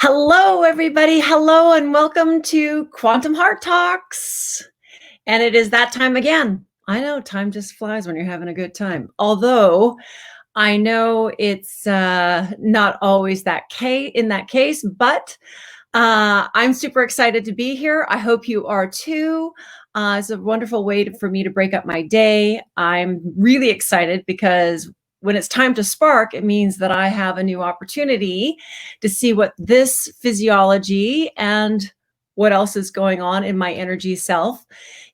Hello, everybody. Hello, and welcome to Quantum Heart Talks. And it is that time again. I know time just flies when you're having a good time. Although I know it's not always in that case, but I'm super excited to be here. I hope you are too. It's a wonderful way for me to break up my day. I'm really excited because when it's time to spark, it means that I have a new opportunity to see what this physiology and what else is going on in my energy self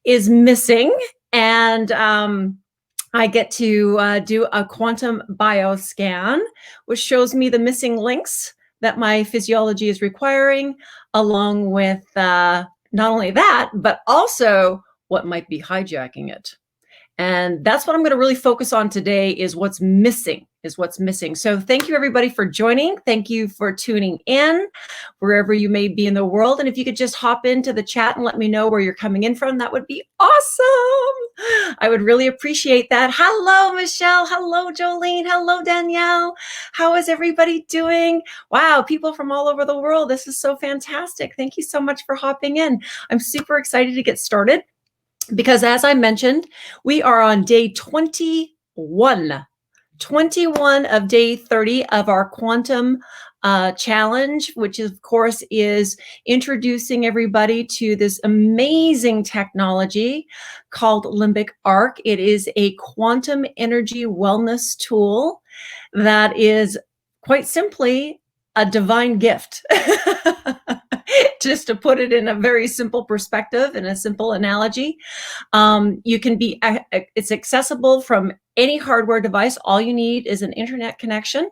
is missing. And I get to do a quantum bioscan, which shows me the missing links that my physiology is requiring, along with not only that, but also what might be hijacking it. And that's what I'm going to really focus on today is what's missing. So thank you everybody for joining. Thank you for tuning in wherever you may be in the world. And if you could just hop into the chat and let me know where you're coming in from, that would be awesome. I would really appreciate that. Hello, Michelle. Hello, Jolene. Hello, Danielle. How is everybody doing? Wow, people from all over the world. This is so fantastic. Thank you so much for hopping in. I'm super excited to get started. Because as I mentioned, we are on day 21 of day 30 of our quantum challenge, which of course is introducing everybody to this amazing technology called Limbic Arc. It is a quantum energy wellness tool that is quite simply a divine gift. Just to put it in a very simple perspective, in a simple analogy, it's accessible from any hardware device. All you need is an internet connection.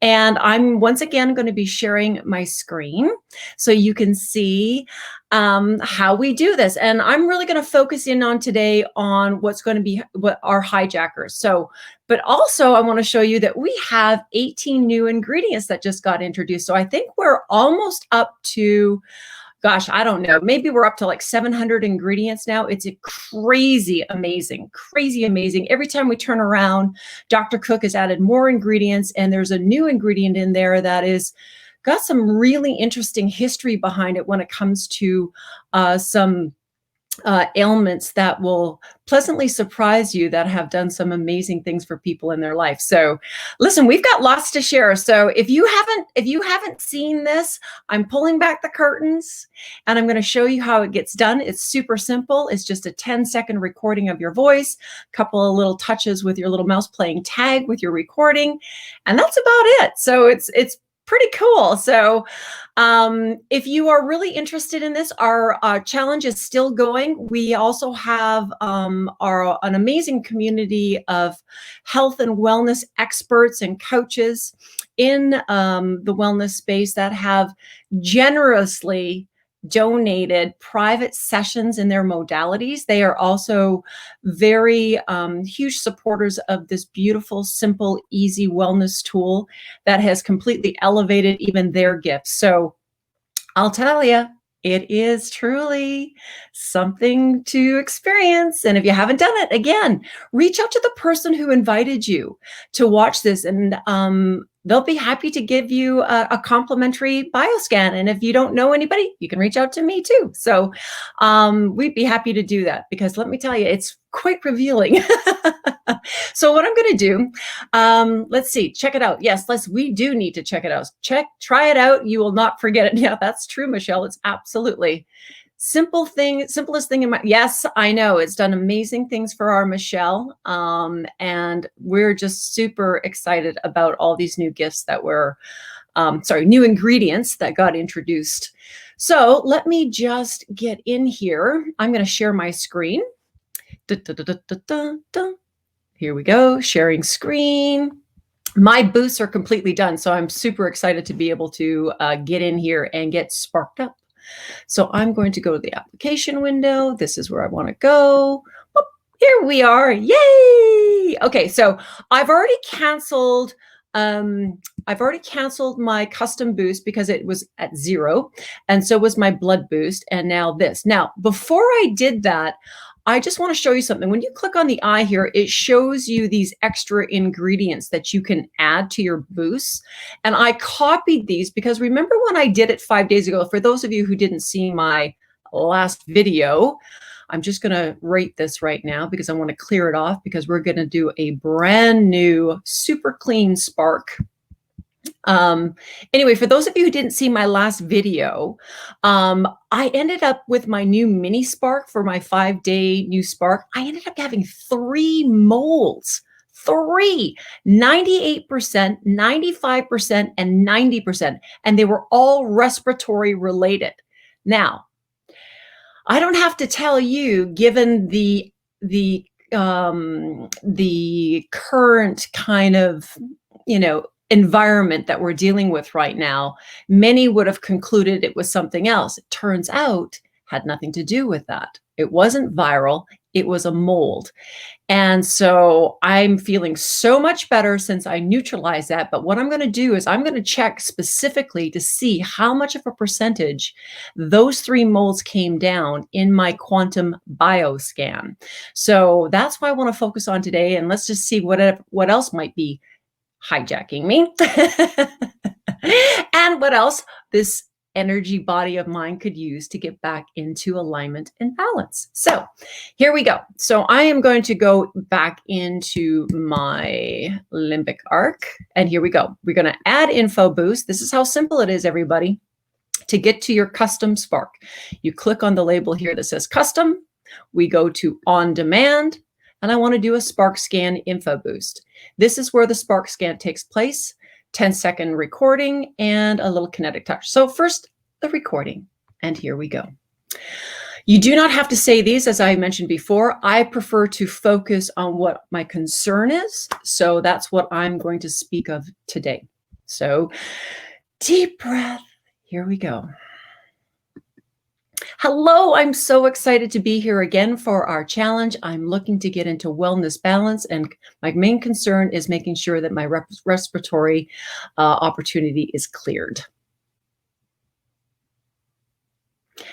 And I'm once again going to be sharing my screen so you can see how we do this. And I'm really going to focus in on today on what our hijackers. But also I want to show you that we have 18 new ingredients that just got introduced. So I think we're almost up to, gosh, I don't know, maybe we're up to like 700 ingredients now. It's a crazy amazing. Every time we turn around, Dr. Cook has added more ingredients, and there's a new ingredient in there that is got some really interesting history behind it when it comes to some ailments that will pleasantly surprise you, that have done some amazing things for people in their life. So listen, we've got lots to share. So if you haven't seen this, I'm pulling back the curtains and I'm going to show you how it gets done. It's super simple. It's just a 10-second recording of your voice, a couple of little touches with your little mouse playing tag with your recording, and that's about it. So it's pretty cool. So if you are really interested in this, our challenge is still going. We also have an amazing community of health and wellness experts and coaches in the wellness space that have generously donated private sessions in their modalities. They are also very huge supporters of this beautiful, simple, easy wellness tool that has completely elevated even their gifts. So I'll tell you, it is truly something to experience. And if you haven't done it, again, reach out to the person who invited you to watch this, and they'll be happy to give you a complimentary bioscan. And if you don't know anybody, you can reach out to me too. So we'd be happy to do that, because let me tell you, it's quite revealing. So what I'm going to do, let's see, check it out. Yes, we do need to check it out. Try it out. You will not forget it. Yeah, that's true, Michelle. It's absolutely simplest thing in my, yes, I know it's done amazing things for our Michelle. And we're just super excited about all these new gifts that new ingredients that got introduced. So let me just get in here. I'm going to share my screen. Here we go, sharing screen. My boosts are completely done, so I'm super excited to be able to get in here and get sparked up. So I'm going to go to the application window. This is where I want to go. Whoop, here we are. Yay! Okay, so I've already canceled my custom boost because it was at 0, and so was my blood boost, and now this. Now, before I did that, I just want to show you something. When you click on the eye here, it shows you these extra ingredients that you can add to your boosts. And I copied these because remember when I did it 5 days ago, for those of you who didn't see my last video, I'm just going to rate this right now because I want to clear it off because we're going to do a brand new super clean spark. Anyway, for those of you who didn't see my last video, I ended up with my new mini spark for my 5-day new spark. I ended up having 3 molds, 98%, 95%, and 90%. And they were all respiratory related. Now, I don't have to tell you, given the current kind of, environment that we're dealing with right now, many would have concluded it was something else. It turns out had nothing to do with that. It wasn't viral. It was a mold. And so I'm feeling so much better since I neutralized that. But what I'm going to do is I'm going to check specifically to see how much of a percentage those 3 molds came down in my quantum bioscan. So that's what I want to focus on today. And let's just see what else might be hijacking me and what else this energy body of mine could use to get back into alignment and balance. So here we go. So I am going to go back into my limbic arc, and here we go. We're going to add info boost. This is how simple it is, everybody, to get to your custom spark. You click on the label here that says custom. We go to on demand, and I want to do a spark scan info boost. This is where the spark scan takes place, 10-second recording and a little kinetic touch. So first, the recording, and here we go. You do not have to say these, as I mentioned before. I prefer to focus on what my concern is. So that's what I'm going to speak of today. So deep breath, here we go. Hello, I'm so excited to be here again for our challenge. I'm looking to get into wellness balance, and my main concern is making sure that my respiratory opportunity is cleared.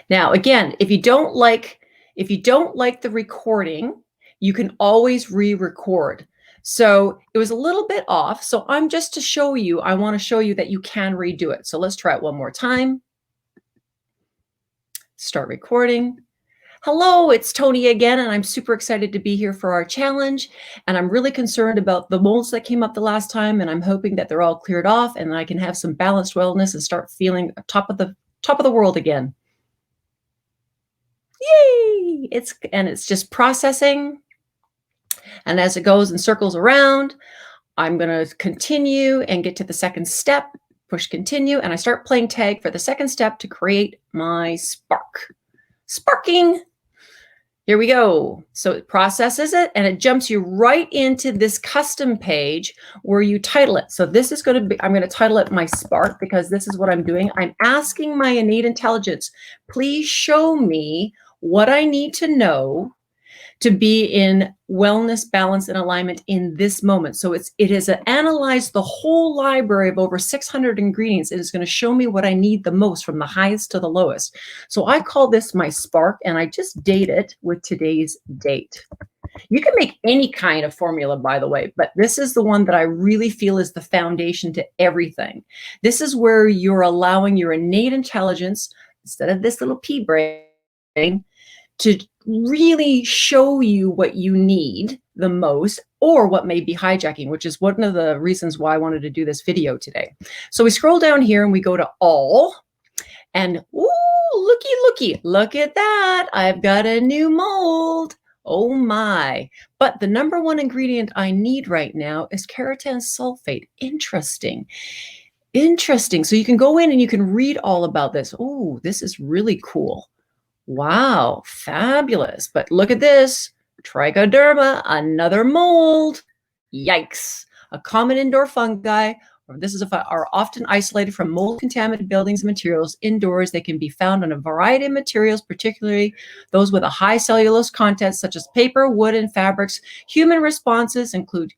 Now, again, if you don't like the recording, you can always re-record. So it was a little bit off. So I'm just to show you, I want to show you that you can redo it. So let's try it one more time. Start recording. Hello, it's Tony again, and I'm super excited to be here for our challenge. And I'm really concerned about the molds that came up the last time, and I'm hoping that they're all cleared off and I can have some balanced wellness and start feeling top of the world again. Yay! It's just processing. And as it goes and circles around, I'm going to continue and get to the second step. Push continue, and I start playing tag for the second step to create my spark. Sparking. Here we go. So it processes it, and it jumps you right into this custom page where you title it. So this is going to be, I'm going to title it my spark because this is what I'm doing. I'm asking my innate intelligence, please show me what I need to know to be in wellness, balance, and alignment in this moment. So it has analyzed the whole library of over 600 ingredients. It is going to show me what I need the most from the highest to the lowest. So I call this my spark, and I just date it with today's date. You can make any kind of formula, by the way, but this is the one that I really feel is the foundation to everything. This is where you're allowing your innate intelligence, instead of this little pea brain, to really show you what you need the most or what may be hijacking, which is one of the reasons why I wanted to do this video today. So we scroll down here and we go to all, and ooh, looky, look at that. I've got a new mold. Oh my. But the number one ingredient I need right now is keratan sulfate. Interesting. So you can go in and you can read all about this. Oh, this is really cool. Wow, fabulous. But look at this, trichoderma, another mold. Yikes. A common indoor fungi, or are often isolated from mold-contaminated buildings and materials indoors. They can be found on a variety of materials, particularly those with a high cellulose content, such as paper, wood, and fabrics. Human responses include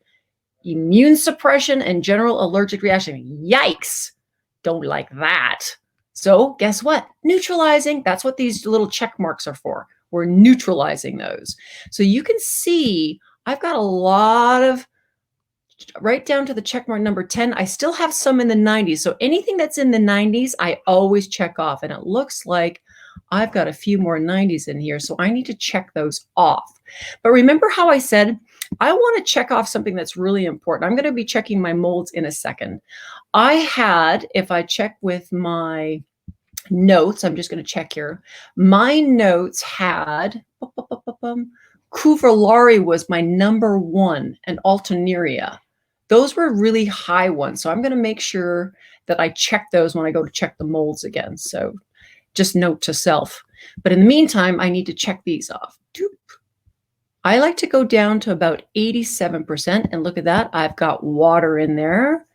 immune suppression and general allergic reaction. Yikes. Don't like that. So guess what? Neutralizing, that's what these little check marks are for. we're neutralizing those. So you can see I've got a lot of, right down to the check mark number 10. I still have some in the 90s. So anything that's in the 90s, I always check off. And it looks like I've got a few more 90s in here. So I need to check those off. But remember how I said, I want to check off something that's really important. I'm going to be checking my molds in a second. I had, if I check with my notes, I'm just going to check here. My notes had, Cuvullari was my number 1 and Alternaria. Those were really high ones. So I'm going to make sure that I check those when I go to check the molds again. So just note to self. But in the meantime, I need to check these off. I like to go down to about 87%. And look at that. I've got water in there.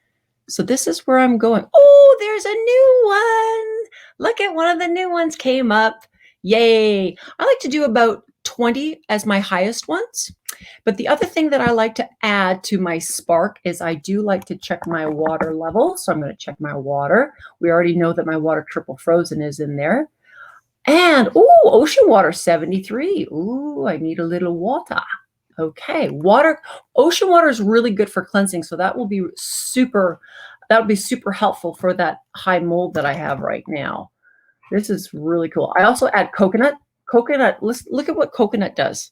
So this is where I'm going. Oh, there's a new one. Look at one of the new ones came up. Yay. I like to do about 20 as my highest ones. But the other thing that I like to add to my spark is I do like to check my water level. So I'm going to check my water. We already know that my water triple frozen is in there. And, oh, ocean water 73. Ooh, I need a little water. Okay, water, ocean water is really good for cleansing. So that will be super helpful for that high mold that I have right now. This is really cool. I also add coconut. Coconut, let's look at what coconut does.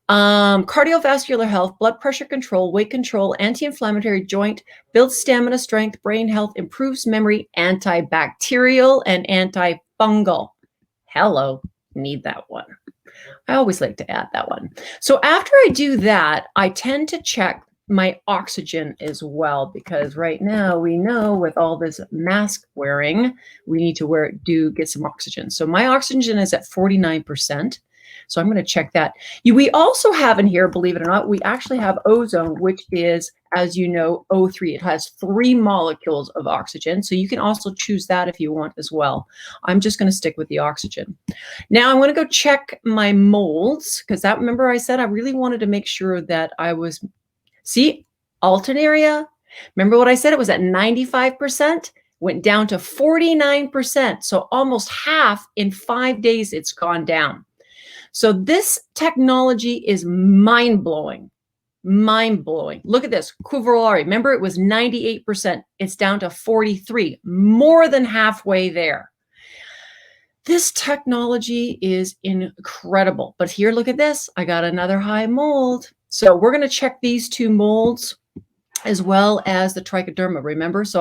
Cardiovascular health, blood pressure control, weight control, anti-inflammatory, joint, builds stamina, strength, brain health, improves memory, antibacterial, and antifungal. Hello, need that one. I always like to add that one. So after I do that, I tend to check my oxygen as well, because right now we know with all this mask wearing, we need to get some oxygen. So my oxygen is at 49%. So I'm going to check that. We also have in here, believe it or not, we actually have ozone, which is, as you know, O3. It has 3 molecules of oxygen. So you can also choose that if you want as well. I'm just going to stick with the oxygen. Now I'm going to go check my molds, because that, remember I said I really wanted to make sure that I was, see, Alternaria. Remember what I said? It was at 95%, went down to 49%. So almost half in 5 days it's gone down. So this technology is mind-blowing, mind-blowing. Look at this, Cuvullari. Remember, it was 98%. It's down to 43, more than halfway there. This technology is incredible. But here, look at this. I got another high mold. So we're going to check these 2 molds as well as the trichoderma, remember? So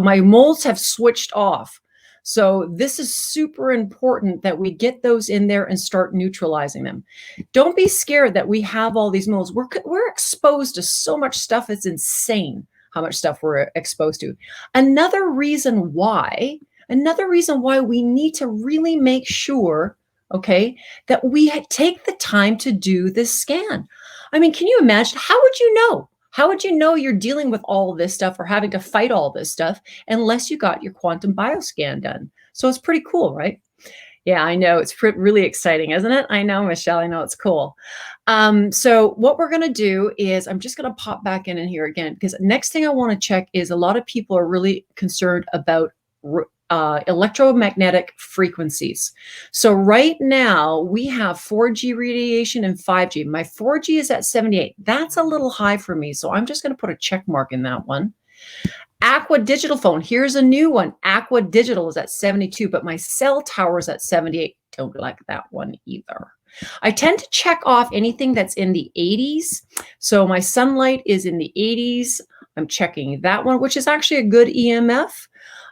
my molds have switched off. So this is super important that we get those in there and start neutralizing them. Don't be scared that we have all these molds. We're exposed to so much stuff. It's insane how much stuff we're exposed to. Another reason why we need to really make sure, okay, that we take the time to do this scan. I mean, can you imagine? How would you know? How would you know you're dealing with all of this stuff or having to fight all this stuff unless you got your quantum bioscan done? So it's pretty cool, right? Yeah, I know. It's really exciting, isn't it? I know, Michelle. I know it's cool. So what we're going to do is I'm just going to pop back in here again, because next thing I want to check is a lot of people are really concerned about electromagnetic frequencies. So right now we have 4G radiation and 5G. My 4G is at 78. That's a little high for me. So I'm just going to put a check mark in that one. Aqua Digital phone. Here's a new one. Aqua Digital is at 72, but my cell tower is at 78. Don't like that one either. I tend to check off anything that's in the 80s. So my sunlight is in the 80s. I'm checking that one, which is actually a good EMF.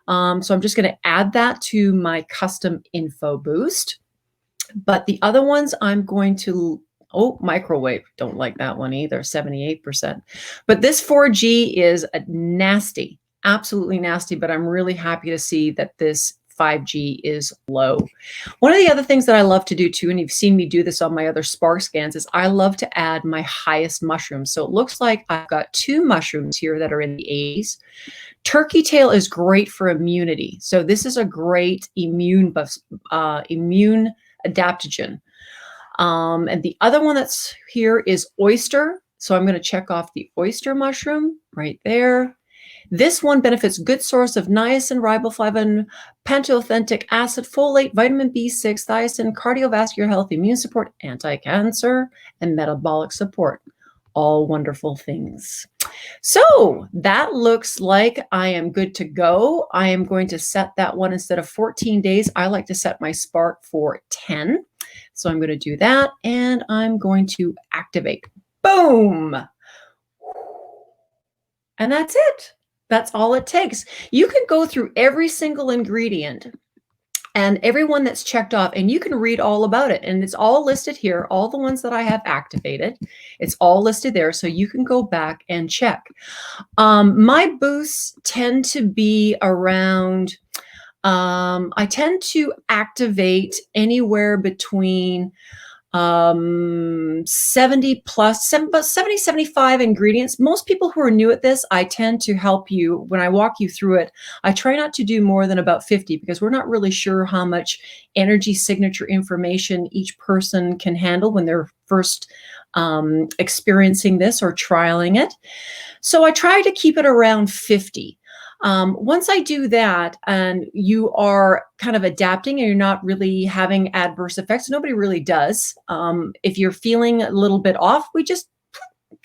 So I'm just going to add that to my custom info boost. But the other ones I'm going to, microwave. Don't like that one either, 78%. But this 4G is a nasty, absolutely nasty, but I'm really happy to see that this 5G is low. One of the other things that I love to do too, and you've seen me do this on my other spark scans, is I love to add my highest mushrooms. So it looks like I've got 2 mushrooms here that are in the 80s. Turkey tail is great for immunity. So this is a great immune adaptogen. And the other one that's here is oyster. So I'm going to check off the oyster mushroom right there. This one benefits good source of niacin, riboflavin, pantothenic acid, folate, vitamin B6, thiacin, cardiovascular health, immune support, anti-cancer, and metabolic support. All wonderful things. So that looks like I am good to go. I am going to set that one instead of 14 days. I like to set my spark for 10. So I'm going to do that and I'm going to activate. Boom. And that's it. That's all it takes. You can go through every single ingredient and everyone that's checked off, and you can read all about it. And it's all listed here, all the ones that I have activated. It's all listed there, so you can go back and check. My boosts tend to be around, I tend to activate anywhere between 70 plus, 70, 75 ingredients. Most people who are new at this, I tend to help you when I walk you through it. I try not to do more than about 50 because we're not really sure how much energy signature information each person can handle when they're first experiencing this or trialing it. So I try to keep it around 50. Once I do that and you are kind of adapting and you're not really having adverse effects, nobody really does. If you're feeling a little bit off, we just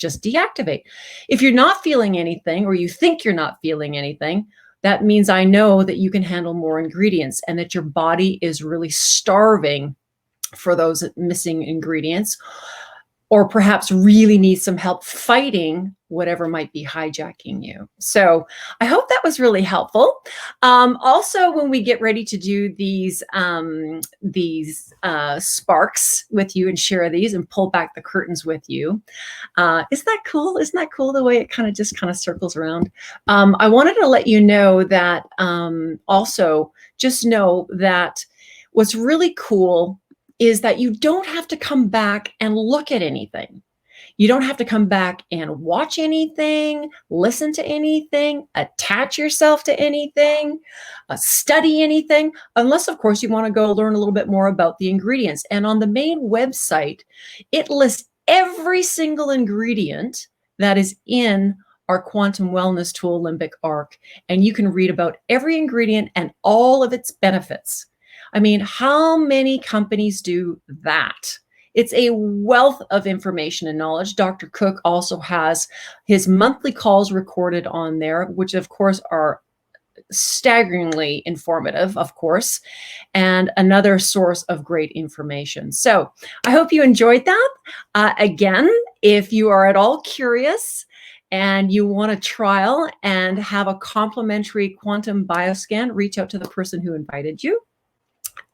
deactivate. If you're not feeling anything or you think you're not feeling anything, that means I know that you can handle more ingredients and that your body is really starving for those missing ingredients, or perhaps really need some help fighting whatever might be hijacking you. So I hope that was really helpful. Also, when we get ready to do these sparks with you and share these and pull back the curtains with you, isn't that cool? Isn't that cool the way it kind of circles around? I wanted to let you know that also just know that what's really cool is that you don't have to come back and look at anything. You don't have to come back and watch anything, listen to anything, attach yourself to anything, study anything, unless, of course, you want to go learn a little bit more about the ingredients. And on the main website, it lists every single ingredient that is in our quantum wellness tool, Limbic Arc, and you can read about every ingredient and all of its benefits. I mean, how many companies do that? It's a wealth of information and knowledge. Dr. Cook also has his monthly calls recorded on there, which of course are staggeringly informative, of course, and another source of great information. So I hope you enjoyed that. Again, if you are at all curious and you want to trial and have a complimentary quantum bioscan, reach out to the person who invited you.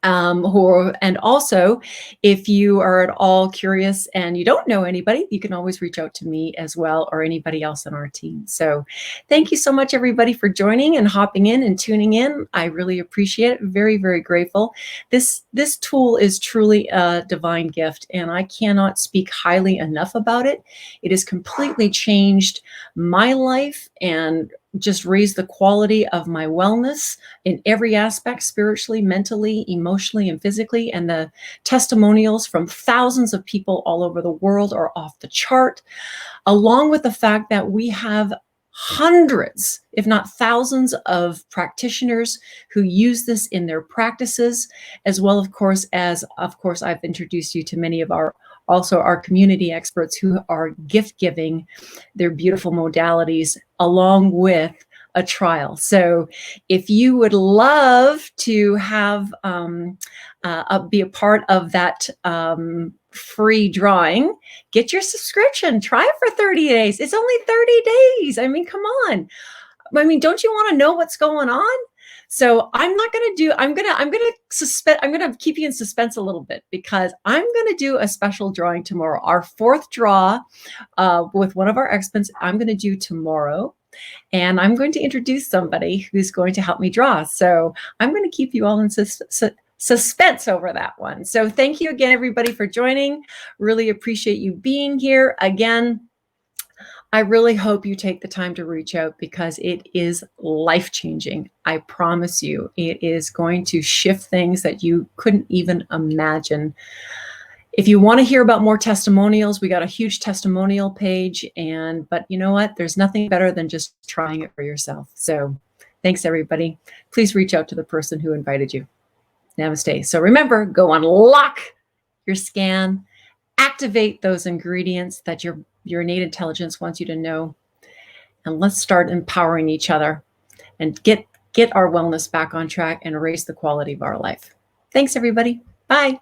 And also, if you are at all curious and you don't know anybody, you can always reach out to me as well, or anybody else on our team. So thank you so much, everybody, for joining and hopping in and tuning in. I really appreciate it. Very, very grateful. This tool is truly a divine gift, and I cannot speak highly enough about it. It has completely changed my life and just raise the quality of my wellness in every aspect, spiritually, mentally, emotionally, and physically. And the testimonials from thousands of people all over the world are off the chart, along with the fact that we have hundreds, if not thousands, of practitioners who use this in their practices, as well, of course, I've introduced you to many of our community experts who are gift giving their beautiful modalities along with a trial. So if you would love to have be a part of that free drawing, get your subscription, try it for 30 days. It's only 30 days. I mean, come on. I mean, don't you want to know what's going on? So I'm going to keep you in suspense a little bit, because I'm going to do a special drawing tomorrow. Our fourth draw with one of our experts, I'm going to do tomorrow. And I'm going to introduce somebody who's going to help me draw. So I'm going to keep you all in suspense over that one. So thank you again, everybody, for joining. Really appreciate you being here. Again, I really hope you take the time to reach out, because it is life-changing. I promise you, it is going to shift things that you couldn't even imagine. If you want to hear about more testimonials, we got a huge testimonial page. But you know what? There's nothing better than just trying it for yourself. So thanks, everybody. Please reach out to the person who invited you. Namaste. So remember, go unlock your scan, activate those ingredients that your innate intelligence wants you to know, and let's start empowering each other and get our wellness back on track and raise the quality of our life. Thanks, everybody. Bye.